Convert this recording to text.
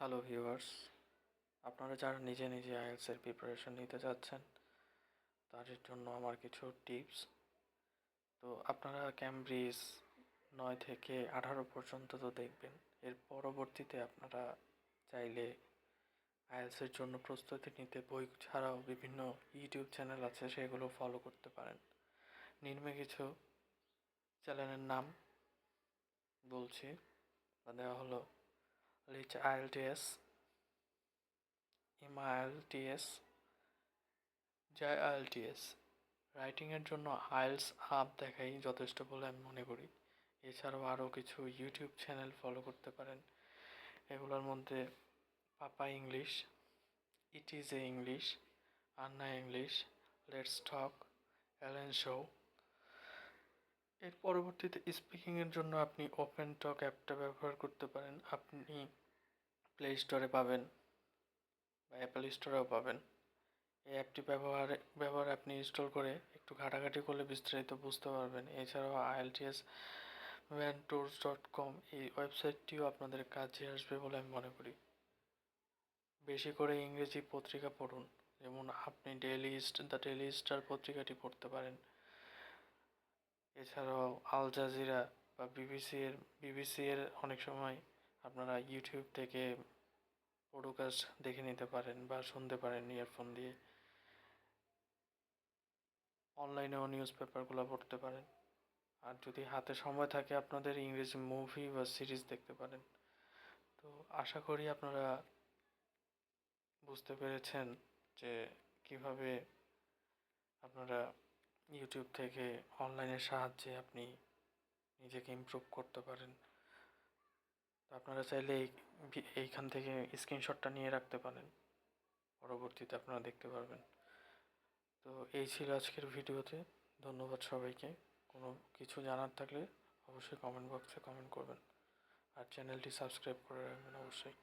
Hello viewers, আপনারা যারা নিজে নিজে আইএলটিএস এর প্রিপারেশন নিতে যাচ্ছেন তাদের জন্য আমার কিছু টিপস। তো আপনারা ক্যামব্রিজ 9 থেকে 18 পর্যন্ত তো দেখবেন। এর পরবর্তীতে আপনারা চাইলে আইএলটিএস এর জন্য প্রস্তুতি নিতে বই ছাড়াও বিভিন্ন ইউটিউব চ্যানেল আছে, সেগুলো ফলো করতে পারেন। নিম্নে কিছু চ্যানেলের নাম বলছি বা দেওয়া হলো: লিচ আইএলটিএস, এমআইএলটিএস, জয় আইএলটিএস। রাইটিংয়ের জন্য আইএলটিএস হাব দেখাই যথেষ্ট বলে আমি মনে করি। এছাড়াও আরও কিছু ইউটিউব চ্যানেল ফলো করতে পারেন। এগুলোর মধ্যে papa English, it is a English, Anna English, let's talk, Allen show. এর পরবর্তীতে স্পিকিংয়ের জন্য আপনি ওপেন টক অ্যাপটা ব্যবহার করতে পারেন। আপনি প্লে স্টোরে পাবেন বা অ্যাপেল স্টোরেও পাবেন। এই অ্যাপটি ব্যবহার আপনি ইনস্টল করে একটু ঘাটাঘাটি করলে বিস্তারিত বুঝতে পারবেন। এছাড়াও আইএলটিএস mentors.com এই ওয়েবসাইটটিও আপনাদের কাজে আসবে বলে আমি মনে করি। বেশি করে ইংরেজি পত্রিকা পড়ুন, যেমন আপনি দ্য ডেইলি স্টার পত্রিকাটি পড়তে পারেন। এছাড়াও আল জাজিরা বা বিবিসি এর অনেক সময় আপনারা ইউটিউব থেকে পডকাস্ট দেখে নিতে পারেন বা শুনতে পারেন ইয়ারফোন দিয়ে। অনলাইনেও নিউজ পেপারগুলো পড়তে পারেন। আর যদি হাতে সময় থাকে আপনাদের ইংরেজি মুভি বা সিরিজ দেখতে পারেন। তো আশা করি আপনারা বুঝতে পেরেছেন যে কিভাবে আপনারা ইউটিউব থেকে অনলাইনের সাহায্যে আপনি নিজেকে ইমপ্রুভ করতে পারেন। তো আপনারা চাইলে এইখান থেকে স্ক্রিনশটটা নিয়ে রাখতে পারেন, পরবর্তীতে আপনারা দেখতে পারবেন। তো এই ছিল আজকের ভিডিওতে। ধন্যবাদ সবাইকে। কোনো কিছু জানার থাকলে অবশ্যই কমেন্ট বক্সে কমেন্ট করবেন, আর চ্যানেলটি সাবস্ক্রাইব করে রাখবেন অবশ্যই।